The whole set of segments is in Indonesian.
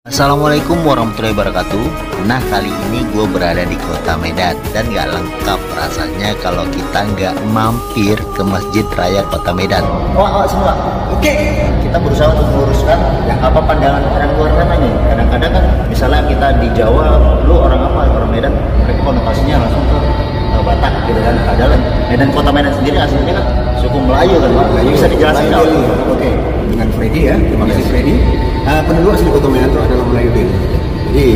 Assalamualaikum warahmatullahi wabarakatuh. Nah, kali ini gue berada di kota Medan dan gak lengkap rasanya kalau kita nggak mampir ke Masjid Raya Kota Medan. Awak semua, oke. Kita berusaha untuk meluruskan apa pandangan orang luar sana nih. Kadang-kadang kan, misalnya kita di Jawa, lu orang apa? Orang Medan, mereka konotasinya langsung ke Batak gitu kan. Padahal Medan Kota Medan sendiri aslinya kan suku Melayu kan, Pak. Bisa dijelasin nggak? Oke, dengan Freddy ya, terima kasih Freddy. Penduduk asli Kota Medan itu adalah Melayu Delhi. Jadi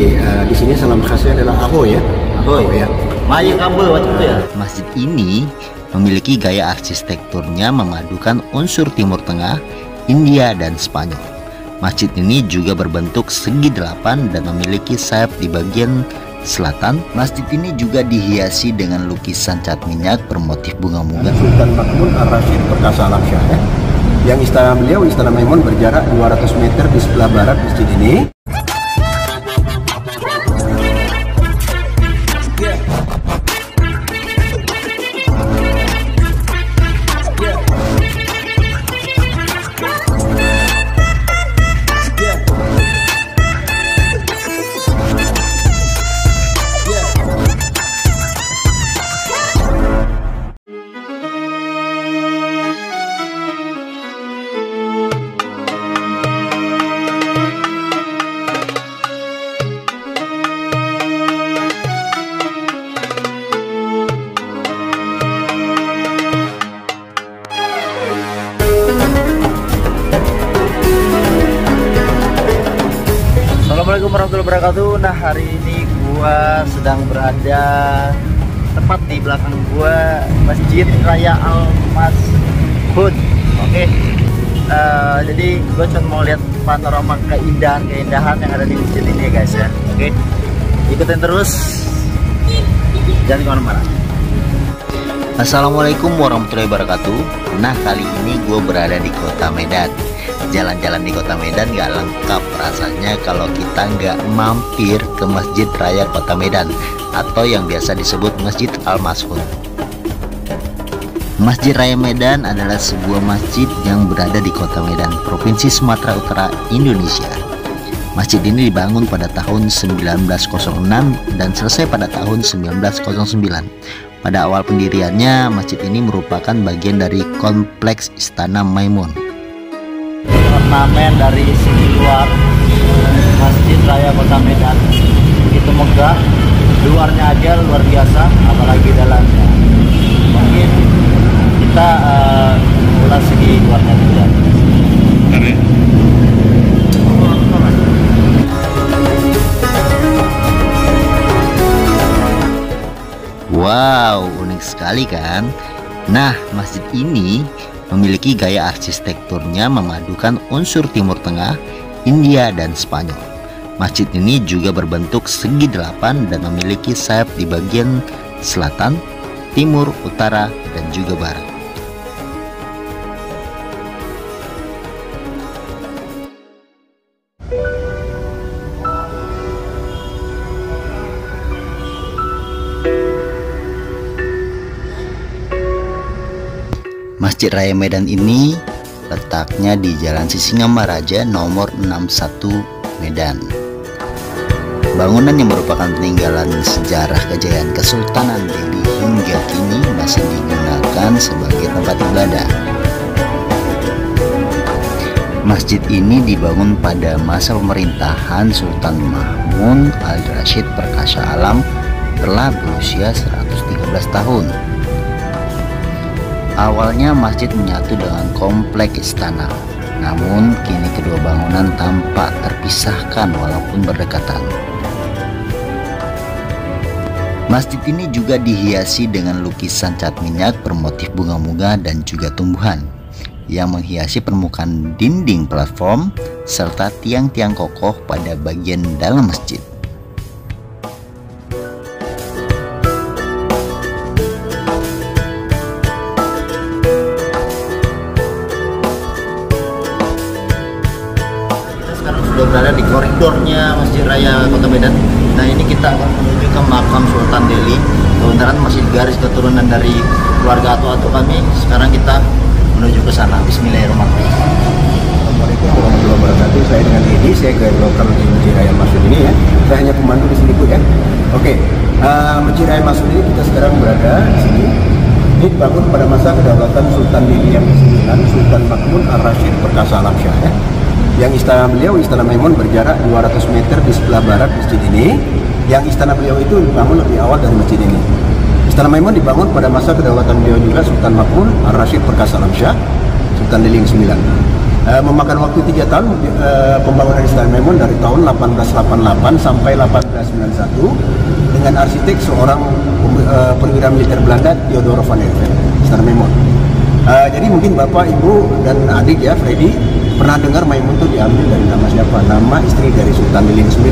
di sini salam khasnya adalah ahoy ya. Ahoy ya. Maya kabel waktu itu ya. Masjid ini memiliki gaya arsitekturnya memadukan unsur Timur Tengah, India dan Spanyol. Masjid ini juga berbentuk segi delapan dan memiliki sayap di bagian selatan. Masjid ini juga dihiasi dengan lukisan cat minyak bermotif bunga-bunga. Sultan Mahmud Ar-Rasyid Perkasa Alam Syah ya. Yang istana beliau, Istana Maimun, berjarak 200 meter di sebelah barat masjid ini. Assalamualaikum warahmatullahi wabarakatuh. Nah, hari ini gua sedang berada tepat di belakang gua Masjid Raya Al Mashhud. Oke. Jadi gua cuma mau lihat panorama keindahan yang ada di masjid ini ya guys ya. Oke. Ikutin terus. Jangan kemana-mana. Assalamualaikum warahmatullahi wabarakatuh. Nah, kali ini gue berada di kota Medan. Jalan-jalan di kota Medan gak lengkap rasanya kalau kita nggak mampir ke Masjid Raya Kota Medan atau yang biasa disebut Masjid Al Mashhud. Masjid Raya Medan adalah sebuah masjid yang berada di kota Medan, Provinsi Sumatera Utara, Indonesia. Masjid ini dibangun pada tahun 1906 dan selesai pada tahun 1909. Pada awal pendiriannya, masjid ini merupakan bagian dari kompleks Istana Maimun. Ornamen dari sisi luar Masjid Raya Kota Medan begitu megah, luarnya aja luar biasa, apalagi dalamnya. Mungkin kita ulas segi luarnya dulu ya. Wow, unik sekali kan? Nah, masjid ini memiliki gaya arsitekturnya memadukan unsur Timur Tengah, India dan Spanyol. Masjid ini juga berbentuk segi delapan dan memiliki sayap di bagian selatan, timur, utara, dan juga barat. Masjid Raya Medan ini letaknya di Jalan Sisingamaraja nomor 61 Medan. Bangunan yang merupakan peninggalan sejarah kejayaan Kesultanan Delhi hingga kini masih digunakan sebagai tempat ibadah. Masjid ini dibangun pada masa pemerintahan Sultan Mahmud Ar-Rasyid Perkasa Alam telah berusia 113 tahun. Awalnya masjid menyatu dengan komplek istana, namun kini kedua bangunan tampak terpisahkan walaupun berdekatan. Masjid ini juga dihiasi dengan lukisan cat minyak bermotif bunga-bunga dan juga tumbuhan yang menghiasi permukaan dinding platform serta tiang-tiang kokoh pada bagian dalam masjid. Sudah berada di koridornya Masjid Raya Kota Medan. Nah, ini kita akan menuju ke makam Sultan Delhi. Kebenaran masih garis keturunan dari keluarga atu-atu kami. Sekarang kita menuju ke sana. Bismillahirrahmanirrahim. Assalamualaikum warahmatullahi wabarakatuh. Saya dengan Edi, saya guide lokal di Masjid Raya Al-Masud ini ya. Saya hanya pemandu di sini Bu ya. Oke, Masjid Raya Al-Masud ini kita sekarang berada di sini. Ini dibangun pada masa kedaulatan Sultan Delhi yang ke-9, Sultan Mahmud Ar-Rasyid Perkasa Alam Syah ya. Yang istana beliau, Istana Maimun, berjarak 200 meter di sebelah barat masjid ini. Yang istana beliau itu dibangun lebih awal dari masjid ini. Istana Maimun dibangun pada masa kedaulatan beliau juga, Sultan Mahmud Ar-Rasyid Perkasa Alam Syah, Sultan Delhi yang ke-9. Memakan waktu 3 tahun pembangunan Istana Maimun dari tahun 1888 sampai 1891 dengan arsitek seorang perwira militer Belanda, Theodor van Herven, Istana Maimun. Jadi mungkin Bapak, Ibu, dan adik ya, Freddy, pernah dengar Maimun itu diambil dari nama siapa? Nama istri dari Sultan Delhi yang ke-9.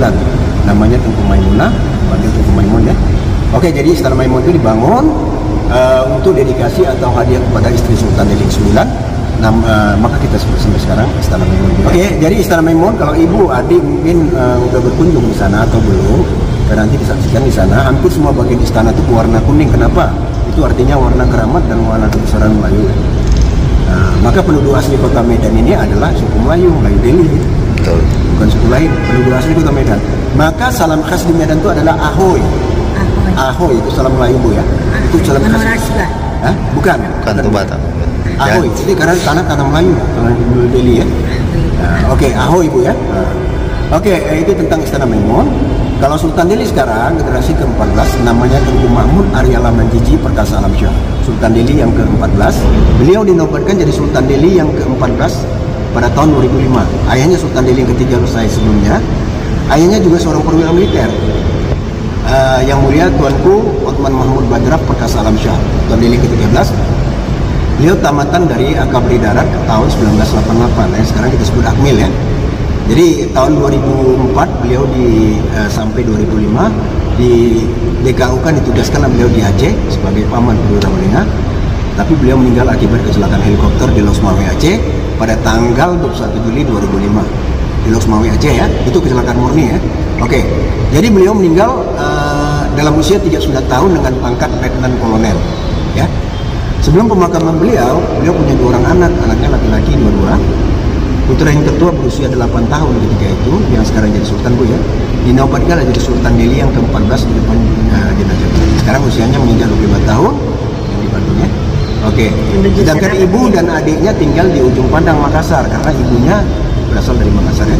Namanya Tengku Maimunah, panggil Tengku Maimun ya. Oke, jadi Istana Maimun itu dibangun untuk dedikasi atau hadiah kepada istri Sultan Delhi yang ke-9. Maka kita sebut sampai sekarang Istana Maimun. Oke, jadi Istana Maimun, kalau ibu, adik mungkin udah berkunjung di sana atau belum, dan nanti disaksikan di sana, hampir semua bagian istana itu warna kuning. Kenapa? Itu artinya warna keramat dan warna kebesaran Melayu. Maka penduduk asli kota Medan ini adalah suku Melayu, Melayu Delhi. Betul. Bukan suku lain, penduduk asli kota Medan. Maka salam khas di Medan itu adalah ahoy. Ahoy itu salam Melayu Bu ya. Itu salam khas. Bukan itu Batak. Ahoy, jadi karena tanah Melayu, tanah Delhi ya. Oke, ahoy Bu ya. Oke, itu tentang Istana Maimun. Kalau Sultan Delhi sekarang, generasi ke-14, namanya Tengku Mahmud Arya Lamanjiji Perkasa Alam Syah. Sultan Delhi yang ke-14. Beliau dinobatkan jadi Sultan Delhi yang ke-14 pada tahun 2005. Ayahnya Sultan Delhi yang ketiga selesai sebelumnya. Ayahnya juga seorang perwira militer. Yang mulia Tuanku Othman Mahmud Badraf Perkasa Alam Syah, Sultan Delhi ke-13. Beliau tamatan dari Akabri Darat tahun 1988, yang sekarang kita sebut Akmil ya. Jadi tahun 2004 beliau sampai 2005 di DKU kan ditugaskan beliau di Aceh sebagai paman perwira menengah. Tapi beliau meninggal akibat kecelakaan helikopter di Losmawe Aceh pada tanggal 21 Juli 2005 di Losmawe Aceh ya. Itu kecelakaan murni ya. Oke. Jadi beliau meninggal dalam usia 39 tahun dengan pangkat letnan kolonel ya. Sebelum pemakaman beliau punya 2 orang anak, anaknya laki-laki 2. Putra yang tertua berusia 8 tahun ketika itu, yang sekarang jadi Sultan Bu ya. Dinobatkan jadi Sultan Delhi yang ke-14 di depan jenazah. Sekarang usianya menginjak 25 tahun yang dibantunya. Oke. Sedangkan ibu dan adiknya tinggal di ujung pandang Makassar karena ibunya berasal dari Makassar ya.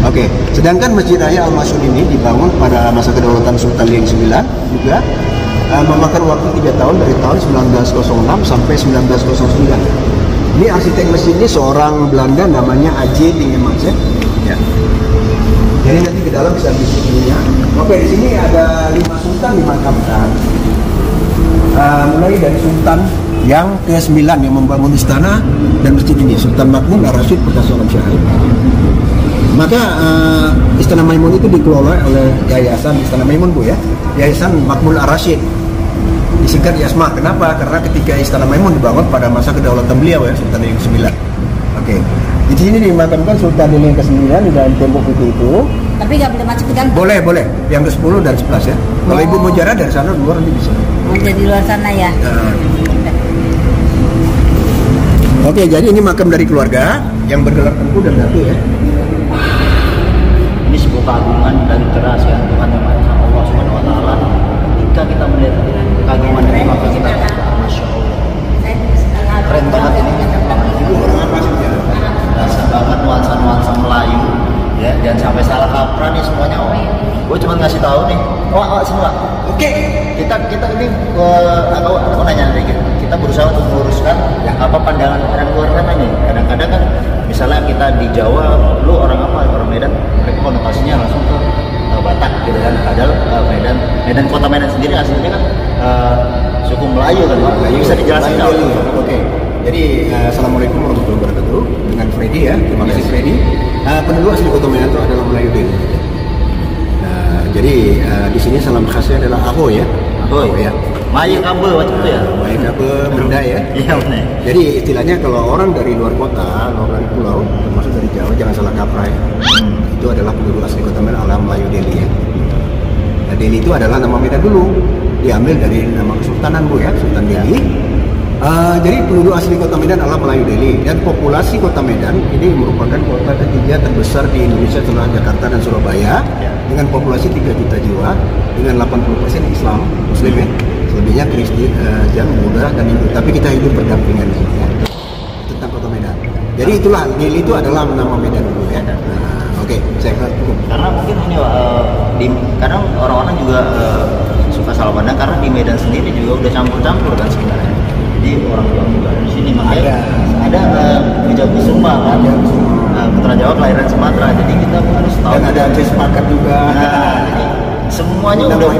Oke. Sedangkan Masjid Raya Al-Masud ini dibangun pada masa kedaulatan Sultan Delhi yang ke-9 juga. Memakan waktu 3 tahun dari tahun 1906 sampai 1909. Ini arsitek masjid ini seorang Belanda namanya A.J. Tingemans ya. Jadi nanti ke dalam bisa visinya. Oke, di sini ada 5 sultan dimakamkan. Mulai dari sultan yang ke-9 yang membangun istana dan masjid ini, Sultan Mahmud Ar-Rasyid Perkasa Alam Syah. Maka Istana Maimun itu dikelola oleh Yayasan Istana Maimun Bu ya. Yayasan Mahmud Ar-Rasyid. Disingkat YASMA. Kenapa? Karena ketika Istana Maimun dibangun pada masa kedaulatan beliau ya, Sultan Delhi yang ke-9. Oke. Di sini dimakamkan Sultan Delhi yang ke-9 di dalam tembok itu. Tapi nggak boleh masuk ke dalam? Boleh. Yang ke-10 dan 11 ya. Kalau ibu mau jarak dari sana luar nanti bisa. Oh, jadi luar sana ya. Oke, jadi ini makam dari keluarga yang bergelar Tengku dan Datu ya. Ini sebuah keagungan dan kerahasiaan Tuhan yang Maha Esa, Allah Subhanahu wa taala. Jika kita melihat keagungan ini, maka kita Masya Allah. Keren banget ini. Ibu orang apa sih? Rasa banget nuansa-nuansa Melayu. Ya, jangan sampai salah kaprah nih semuanya. Gue cuma ngasih tahu nih. Semua. Oke. Kita ini aku nanya lagi. Kita berusaha untuk meluruskan apa pandangan orang luar sana nih. Kadang-kadang kan misalnya kita di Jawa, lu orang apa? Orang Medan. Mereka konotasinya langsung ke Batak gitu kan. Padahal Medan kota Medan sendiri aslinya kan suku Melayu kan. Melayu. Bisa dijelaskan nggak? Oke. Jadi Assalamualaikum warahmatullahi wabarakatuh. Dengan Freddy ya. Terima kasih Freddy. Penduduk asli kota Medan itu adalah Melayu Delhi. Jadi di sini salam khasnya adalah ahoy ya. Ahoy ya. Maya kabel waktu itu ya. Maya kabel benda ya. Iya benar. Jadi istilahnya kalau orang dari luar kota, orang dari pulau, termasuk dari Jawa, jangan salah kaprah ya. Itu adalah penduduk asli kota Medan adalah Melayu Delhi ya. Delhi itu adalah nama Medan dulu. Diambil dari nama kesultanan Bu ya, Sultan Delhi. Jadi penduduk asli kota Medan adalah Melayu Deli, dan populasi kota Medan ini merupakan kota ketiga terbesar di Indonesia setelah Jakarta dan Surabaya, dengan populasi 3 juta jiwa, dengan 80% Islam, Muslim ya, selebihnya Kristen, Buddha dan Hindu. Tapi kita hidup berdampingan di sini ya. Tentang kota Medan. Jadi itulah Deli itu adalah nama Medan dulu ya. Oke, saya cukup. Karena mungkin ini kadang orang-orang juga suka salah pandang karena di Medan sendiri juga udah campur-campur kan sebenarnya. Jadi orang Jawa juga ada di sini, makanya ada Wijaya Kusuma kan, Putra Jawa kelahiran Sumatera. Jadi kita harus tahu. Dan ada Aceh Sepakat juga. Nah, jadi semuanya udah.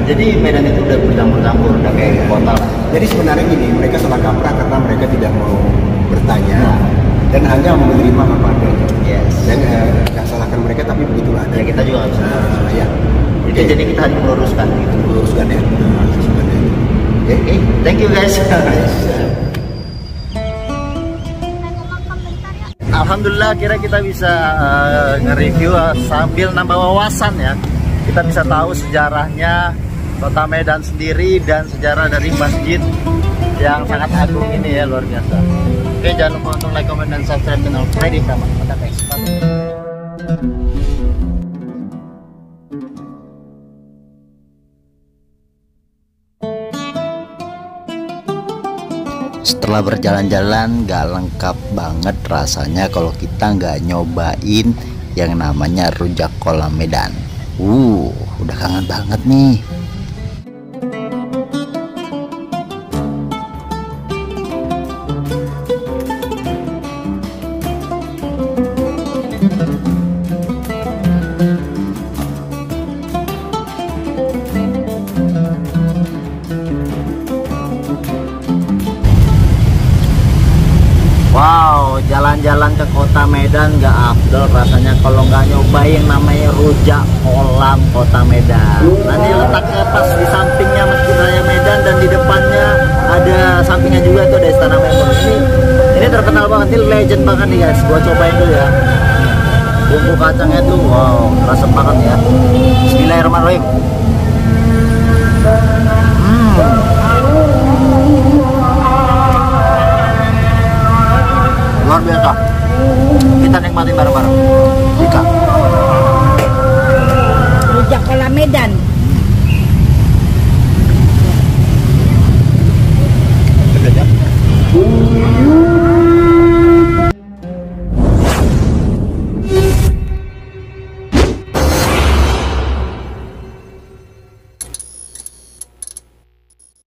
Jadi Medan itu udah bercampur-campur, udah kayak kota lah. Jadi sebenarnya gini, mereka salah kaprah karena mereka tidak mau bertanya dan hanya menerima apa adanya. Yes. Dan nggak salahkan mereka, tapi begitulah. Ya kita juga nggak bisa. Ya. Jadi kita harus meluruskan gitu. Meluruskan ya. Oke, thank you guys. Alhamdulillah kira kita bisa nge-review sambil nambah wawasan ya. Kita bisa tahu sejarahnya kota Medan sendiri dan sejarah dari masjid yang sangat agung ini ya, luar biasa. Oke, jangan lupa untuk like, comment, dan subscribe channel Freddy sama Mata Expert. Setelah berjalan-jalan gak lengkap banget rasanya kalau kita nggak nyobain yang namanya rujak kolam Medan. Udah kangen banget nih. Wow, jalan-jalan ke kota Medan gak afdol rasanya kalau nggak nyobain namanya rujak kolam kota Medan. Nanti letaknya pas di sampingnya Masjid Raya Medan dan di depannya ada sampingnya juga tuh ada Istana Memon. Ini terkenal banget, ini legend banget nih guys. Gua cobain dulu ya. Bumbu kacangnya tuh wow, rasa banget ya. Bismillahirrahmanirrahim. Luar biasa. Kita nikmatin bareng-bareng. Jika Rujak kolam Medan. Betul ya.